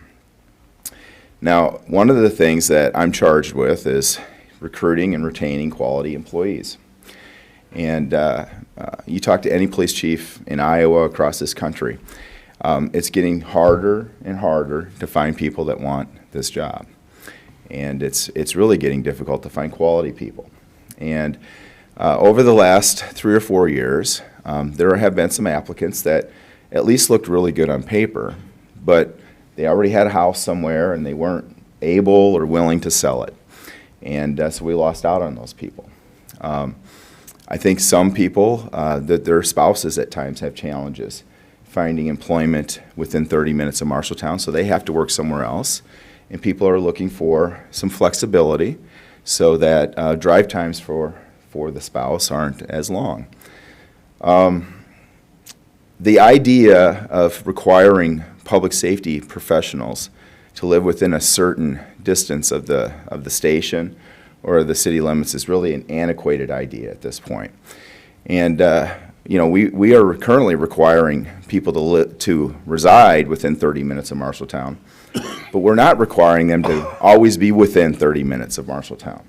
Now, one of the things that I'm charged with is recruiting and retaining quality employees. And you talk to any police chief in Iowa, across this country, it's getting harder and harder to find people that want this job. And it's really getting difficult to find quality people. And over the last 3 or 4 years, there have been some applicants that at least looked really good on paper, but they already had a house somewhere and they weren't able or willing to sell it. And so we lost out on those people. I think some people, that their spouses at times have challenges finding employment within 30 minutes of Marshalltown, so they have to work somewhere else. And people are looking for some flexibility so that drive times for the spouse aren't as long. The idea of requiring public safety professionals to live within a certain distance of the station or the city limits is really an antiquated idea at this point. And, we are currently requiring people to reside within 30 minutes of Marshalltown, but we're not requiring them to always be within 30 minutes of Marshalltown.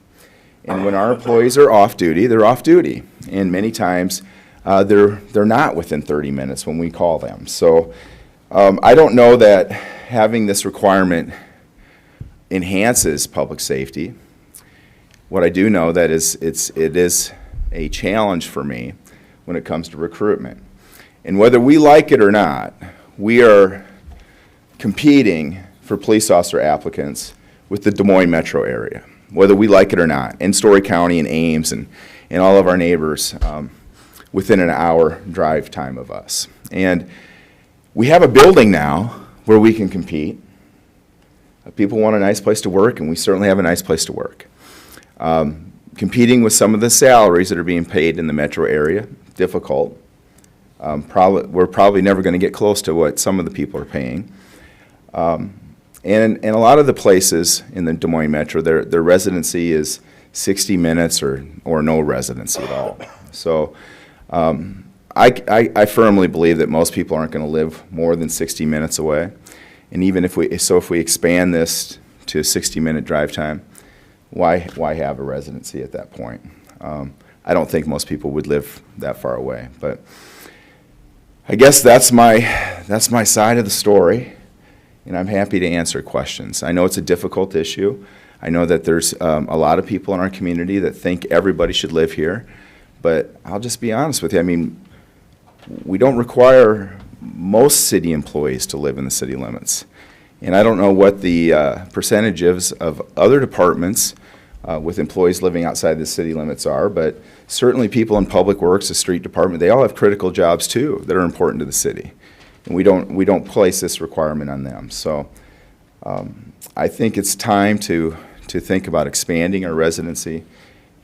And when our employees are off duty, they're off duty. And many times, they're not within 30 minutes when we call them. So I don't know that having this requirement enhances public safety. What I do know that it is a challenge for me when it comes to recruitment. And whether we like it or not, we are competing for police officer applicants with the Des Moines metro area, whether we like it or not, in Story County and Ames and all of our neighbors within an hour drive time of us. And we have a building now where we can compete. People want a nice place to work, and we certainly have a nice place to work. Competing with some of the salaries that are being paid in the metro area, difficult. We're probably never going to get close to what some of the people are paying. And a lot of the places in the Des Moines metro, their residency is 60 minutes or no residency at all. So I firmly believe that most people aren't going to live more than 60 minutes away. And even if we expand this to 60-minute drive time, why have a residency at that point? I don't think most people would live that far away. But I guess that's my side of the story, and I'm happy to answer questions. I know it's a difficult issue. I know that there's a lot of people in our community that think everybody should live here, but I'll just be honest with you. I mean, we don't require most city employees to live in the city limits. And I don't know what the percentage is of other departments with employees living outside the city limits are, but certainly people in public works, the street department, they all have critical jobs too that are important to the city. And we don't place this requirement on them. So I think it's time to think about expanding our residency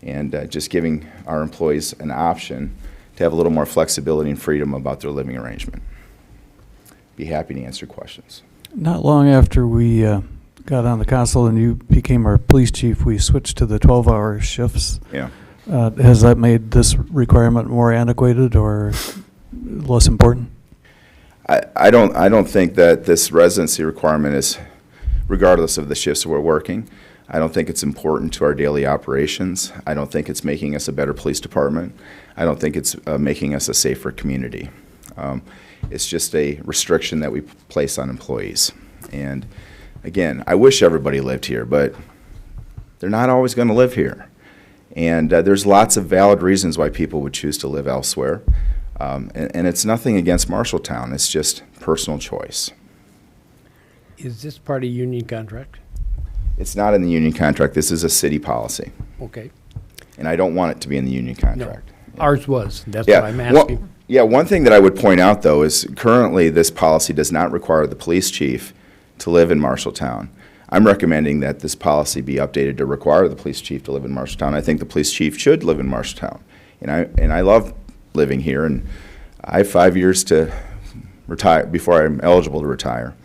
and just giving our employees an option to have a little more flexibility and freedom about their living arrangement. Be happy to answer questions. Not long after we got on the council and you became our police chief, we switched to the 12-hour shifts. Yeah. Has that made this requirement more antiquated or less important? I don't think that this residency requirement is, regardless of the shifts we're working, I don't think it's important to our daily operations. I don't think it's making us a better police department. I don't think it's making us a safer community. It's just a restriction that we place on employees. And again, I wish everybody lived here, but they're not always going to live here. And there's lots of valid reasons why people would choose to live elsewhere. And it's nothing against Marshalltown. It's just personal choice. Is this part of union contract? It's not in the union contract. This is a city policy. Okay. And I don't want it to be in the union contract. No. Ours was. That's what I'm asking. One thing that I would point out, though, is currently this policy does not require the police chief to live in Marshalltown. I'm recommending that this policy be updated to require the police chief to live in Marshalltown. I think the police chief should live in Marshalltown. And I love living here, and I have 5 years to retire before I'm eligible to retire.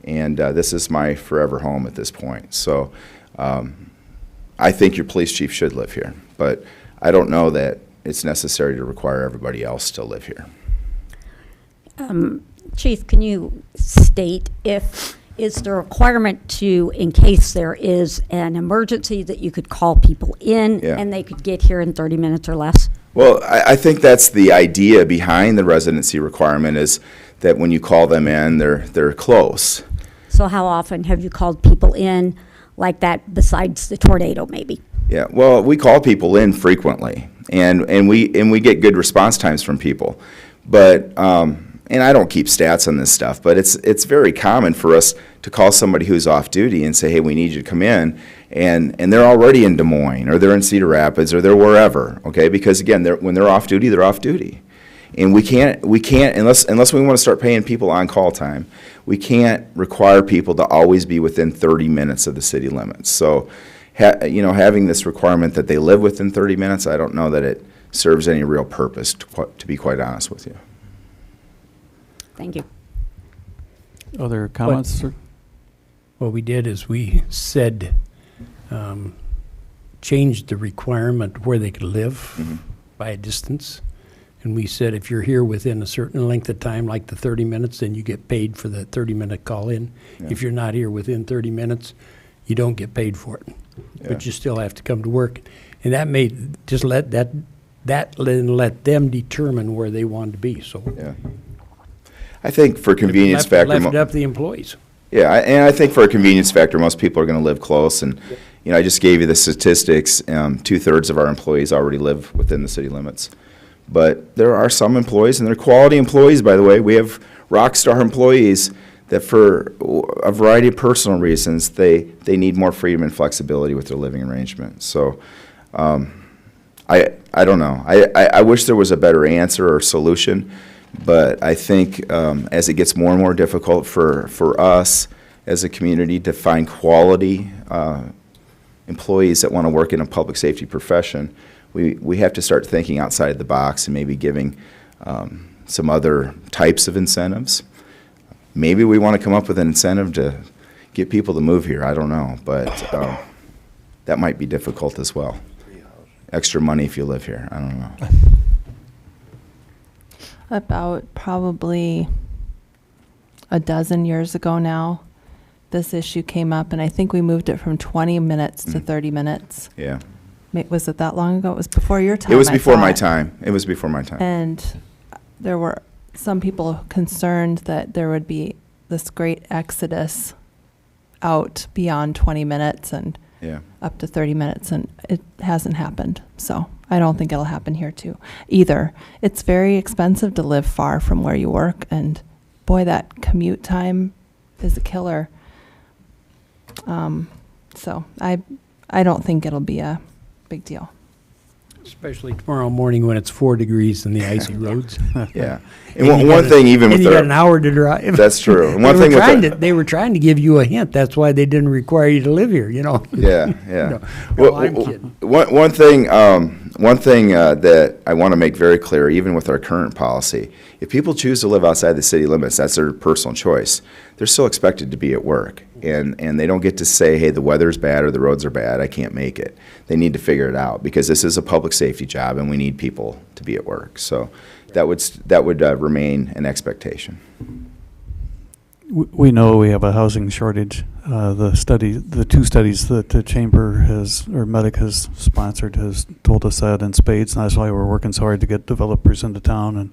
And this is my forever home at this point. So I think your police chief should live here, but I don't know that it's necessary to require everybody else to live here. Chief, can you state is the requirement to, in case there is an emergency, that you could call people in and they could get here in 30 minutes or less? Well, I think that's the idea behind the residency requirement, is that when you call them in, they're close. So how often have you called people in like that besides the tornado maybe? Yeah, well, we call people in frequently, and we get good response times from people. But and I don't keep stats on this stuff, but it's very common for us to call somebody who's off duty and say, hey, we need you to come in, and they're already in Des Moines, or they're in Cedar Rapids, or they're wherever, okay? Because again, when they're off duty, they're off duty. And we can't unless we want to start paying people on call time, we can't require people to always be within 30 minutes of the city limits. So, having this requirement that they live within 30 minutes, I don't know that it serves any real purpose, to be quite honest with you. Thank you. Other comments? What we did is we said changed the requirement where they could live by a distance. And we said, if you're here within a certain length of time, like the 30 minutes, then you get paid for the 30-minute call-in. Yeah. If you're not here within 30 minutes, you don't get paid for it. Yeah. But you still have to come to work. And that made, just let let them determine where they wanted to be, so. Yeah. I think for convenience factor. Left it up to the employees. Yeah, and I think for a convenience factor, most people are going to live close. And, you know, I just gave you the statistics. 2/3 of our employees already live within the city limits. But there are some employees, and they're quality employees, by the way. We have rock star employees that for a variety of personal reasons, they need more freedom and flexibility with their living arrangement. So I don't know. I wish there was a better answer or solution. But I think as it gets more and more difficult for us as a community to find quality employees that want to work in a public safety profession, we have to start thinking outside the box and maybe giving some other types of incentives. Maybe we want to come up with an incentive to get people to move here. I don't know. But that might be difficult as well. Extra money if you live here. I don't know. About probably a dozen years ago now, this issue came up, and I think we moved it from 20 minutes to 30 minutes. Yeah. Was it that long ago? It was before your time. It was I before my thought. time. It was before my time. And there were some people concerned that there would be this great exodus out beyond 20 minutes and Yeah. up to 30 minutes, and it hasn't happened. So I don't think it'll happen here too either. It's very expensive to live far from where you work, and boy, that commute time is a killer. So I don't think it'll be a big deal. Especially tomorrow morning when it's 4 degrees in the icy roads. Yeah. And And you one got thing, even and with you got our- an hour to drive. That's true. And one They were thing with trying the- they were trying to give you a hint. That's why they didn't require you to live here, you know? Yeah, yeah. No, Well, I'm kidding. One thing that I want to make very clear, even with our current policy, if people choose to live outside the city limits, that's their personal choice. They're still expected to be at work, and they don't get to say, hey, the weather's bad or the roads are bad, I can't make it. They need to figure it out, because this is a public safety job, and we need people to be at work. So that would remain an expectation. We know we have a housing shortage. The two studies that the chamber has, or Medic has sponsored, has told us that in spades, and that's why we're working so hard to get developers into town, and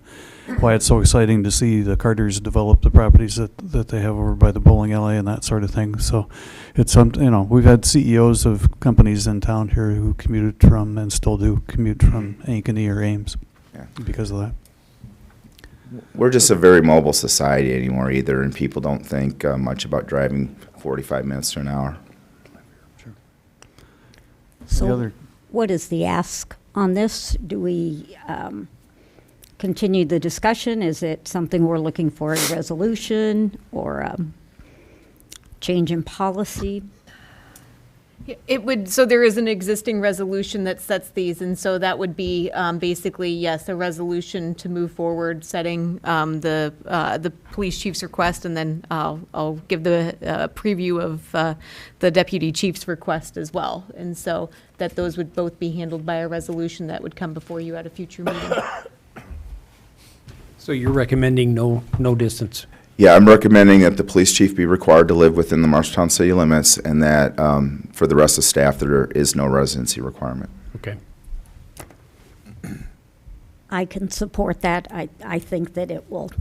why it's so exciting to see the Carters develop the properties that they have over by the bowling alley and that sort of thing. So it's we've had CEOs of companies in town here who commuted from, and still do commute from, Ankeny or Ames because of that. We're just a very mobile society anymore either, and people don't think much about driving 45 minutes to an hour. So what is the ask on this? Do we continue the discussion? Is it something we're looking for, a resolution or a change in policy? It would, so there is an existing resolution that sets these, and so that would be basically, yes, a resolution to move forward, setting the police chief's request, and then I'll give the preview of the deputy chief's request as well. And so that those would both be handled by a resolution that would come before you at a future meeting. So you're recommending no distance? Yeah, I'm recommending that the police chief be required to live within the Marshalltown city limits, and that for the rest of staff, there is no residency requirement. Okay. I can support that. I think that it will,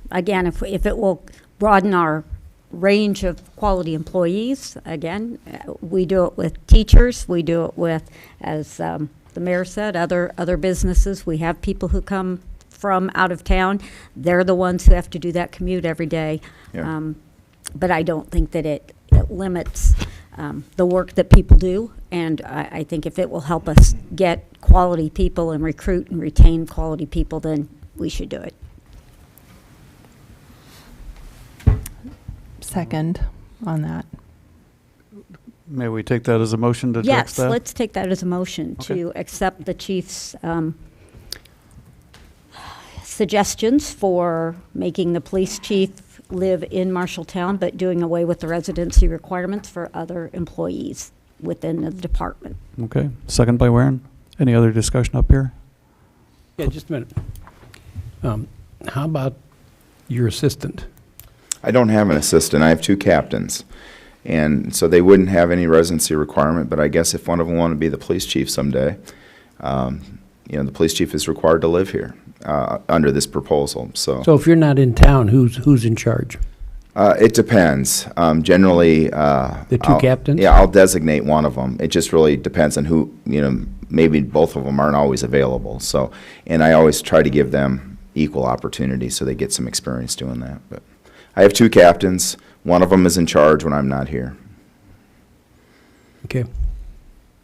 again, if it will broaden our range of quality employees, again, we do it with teachers, we do it with, as the mayor said, other businesses. We have people who come from out of town. They're the ones who have to do that commute every day. Yeah. But I don't think that it limits the work that people do. And I think if it will help us get quality people and recruit and retain quality people, then we should do it. Second on that. May we take that as a motion to direct Yes, that? let's take that as a motion Okay. to accept the chief's suggestions for making the police chief live in Marshalltown, but doing away with the residency requirements for other employees within the department. Okay, second by Warren. Any other discussion up here? Yeah, just a minute. How about your assistant? I don't have an assistant. I have 2 captains. And so they wouldn't have any residency requirement, but I guess if one of them wanted to be the police chief someday, the police chief is required to live here under this proposal. So So if you're not in town, who's in charge? it depends. Generally, The 2 captains? Yeah, I'll designate one of them. It just really depends on who, maybe both of them aren't always available. So, and I always try to give them equal opportunity so they get some experience doing that. But I have 2 captains. One of them is in charge when I'm not here. Okay.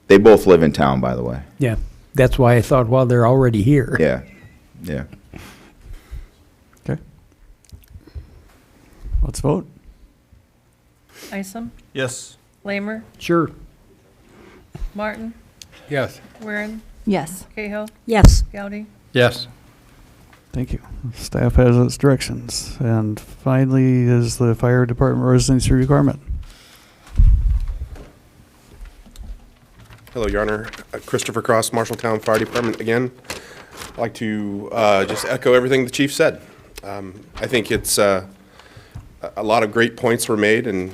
They both live in town, by the way. Yeah, that's why I thought, well, they're already here. Yeah, yeah. Okay. Let's vote. Isom, Yes. Lamer, Sure. Martin, Yes. Warren, Yes. Cahill, Yes. Gowdy. Yes. Thank you. Staff has its directions. And finally is the fire department residency requirement. Hello, Your Honor. Christopher Cross, Marshalltown Fire Department again. I'd like to just echo everything the chief said. I think it's a lot of great points were made, and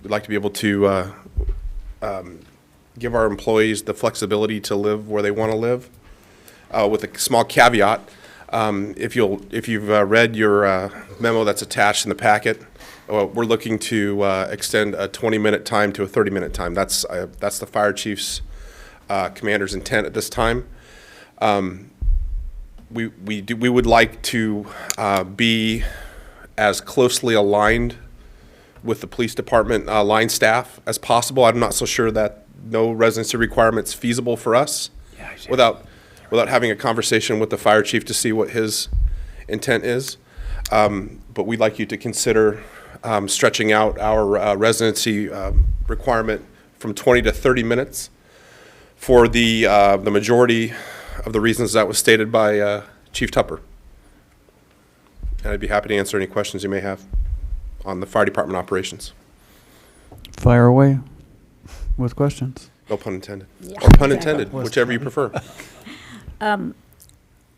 we'd like to be able to give our employees the flexibility to live where they want to live. With a small caveat, if you've read your memo that's attached in the packet, we're looking to extend a 20-minute time to a 30-minute time. That's the fire chief's commander's intent at this time. We would like to be as closely aligned with the police department line staff as possible. I'm not so sure that no residency requirement's feasible for us without having a conversation with the fire chief to see what his intent is. But we'd like you to consider stretching out our residency requirement from 20 to 30 minutes for the majority of the reasons that was stated by Chief Tupper. And I'd be happy to answer any questions you may have on the fire department operations. Fire away with questions. No pun intended. Yeah, Or pun intended, exactly. whichever you prefer.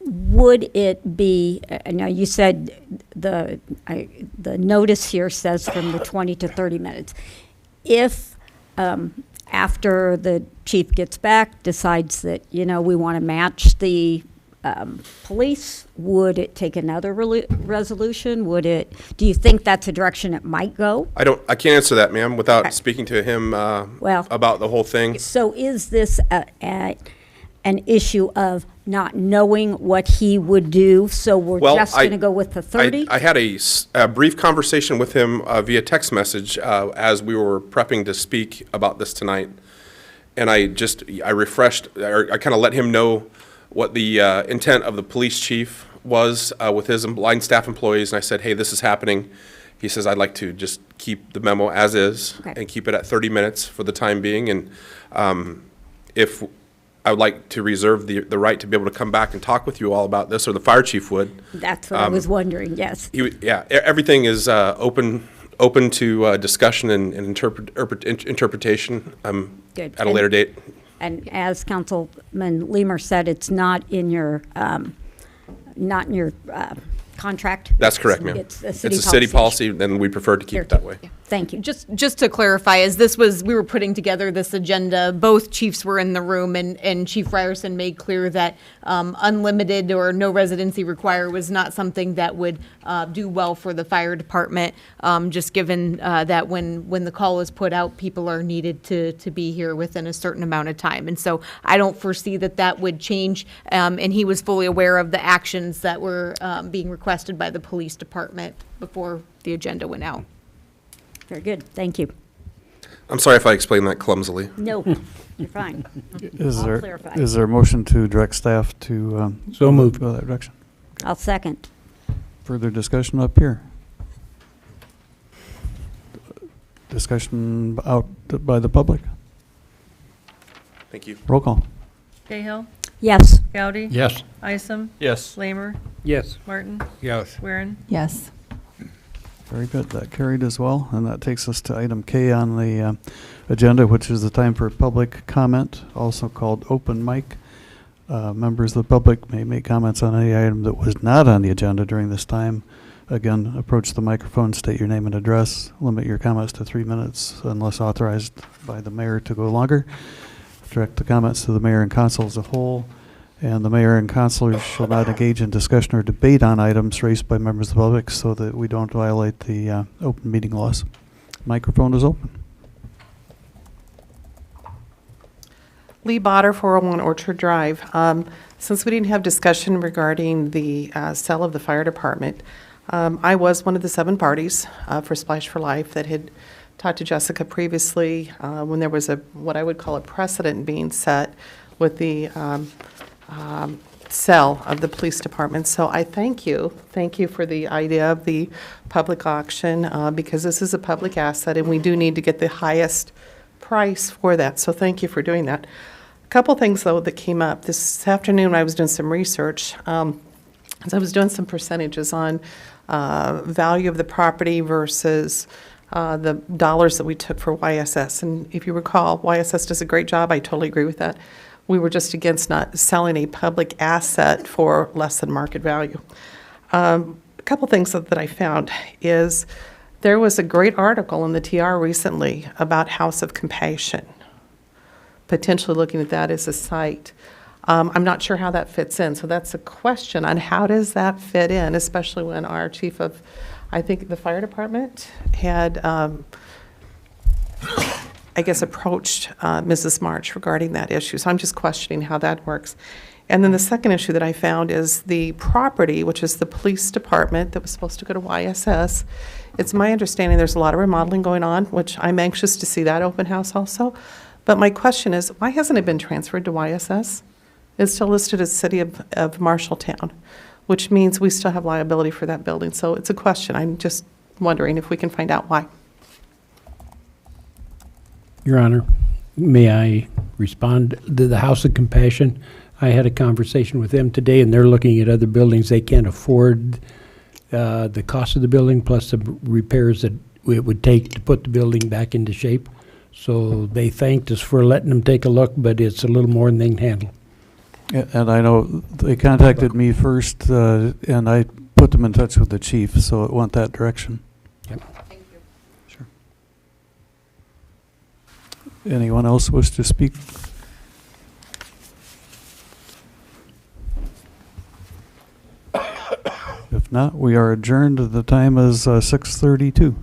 Would it be, now you said the notice here says from the 20 to 30 minutes. If after the chief gets back, decides that, we want to match the police, would it take another resolution? Do you think that's a direction it might go? I can't answer that, ma'am, without speaking to him about the whole thing. So is this an issue of not knowing what he would do, so we're just going to go with the 30? I had a brief conversation with him via text message as we were prepping to speak about this tonight. And I refreshed, or I kind of let him know what the intent of the police chief was with his line staff employees. And I said, hey, this is happening. He says, I'd like to just keep the memo as is and keep it at 30 minutes for the time being. And if I would like to reserve the right to be able to come back and talk with you all about this, or the fire chief would. That's what I was wondering, yes. Everything is open to discussion and interpretation Good. at a later date. And as Councilman Lemer said, it's not in your contract. That's correct, ma'am. It's a It's a city policy, issue. and we prefer to keep it that way. Thank you. Just to clarify, as we were putting together this agenda, both chiefs were in the room, and Chief Ryerson made clear that unlimited or no residency required was not something that would do well for the fire department, just given that when the call is put out, people are needed to be here within a certain amount of time. And so I don't foresee that would change, and he was fully aware of the actions that were being requested by the police department before the agenda went out. Very good, thank you. I'm sorry if I explained that clumsily. No, you're fine. Is I'll there clarify. is there a motion to direct staff to So moved. go that direction? I'll second. Further discussion up here? Discussion out by the public? Thank you. Roll call. Cahill, Yes. Gowdy. Yes. Isom, Yes. Lamer, Yes. Martin, Yes. Warren. Yes. Very good. That carried as well. And that takes us to item K on the agenda, which is the time for public comment, also called open mic. Members of the public may make comments on any item that was not on the agenda during this time. Again, approach the microphone, state your name and address. Limit your comments to 3 minutes unless authorized by the mayor to go longer. Direct the comments to the mayor and council as a whole. And the mayor and councilors shall not engage in discussion or debate on items raised by members of the public so that we don't violate the open meeting laws. Microphone is open. Lee Botter, 401 Orchard Drive. Since we didn't have discussion regarding the sale of the fire department, I was one of the 7 parties for Splash for Life that had talked to Jessica previously when there was what I would call a precedent being set with the sale of the police department. So I thank you for the idea of the public auction because this is a public asset and we do need to get the highest price for that. So thank you for doing that. A couple things though that came up this afternoon. I was doing some research. As I was doing some percentages on value of the property versus the dollars that we took for YSS. And if you recall, YSS does a great job. I totally agree with that. We were just against not selling a public asset for less than market value. A couple things that I found is there was a great article in the TR recently about House of Compassion, potentially looking at that as a site. I'm not sure how that fits in, so that's a question on how does that fit in, especially when our chief of, I think, the fire department had, I guess, approached Mrs. March regarding that issue. So I'm just questioning how that works. And then the second issue that I found is the property, which is the police department that was supposed to go to YSS. It's my understanding there's a lot of remodeling going on, which I'm anxious to see that open house also. But my question is, why hasn't it been transferred to YSS? It's still listed as City of Marshalltown, which means we still have liability for that building. So it's a question. I'm just wondering if we can find out why. Your Honor, may I respond to the House of Compassion? I had a conversation with them today, and they're looking at other buildings. They can't afford the cost of the building plus the repairs that it would take to put the building back into shape. So they thanked us for letting them take a look, but it's a little more than they can handle. And I know they contacted me first, and I put them in touch with the chief, so it went that direction. Yep. Thank you. Sure. Anyone else wish to speak? If not, we are adjourned. The time is 6:32.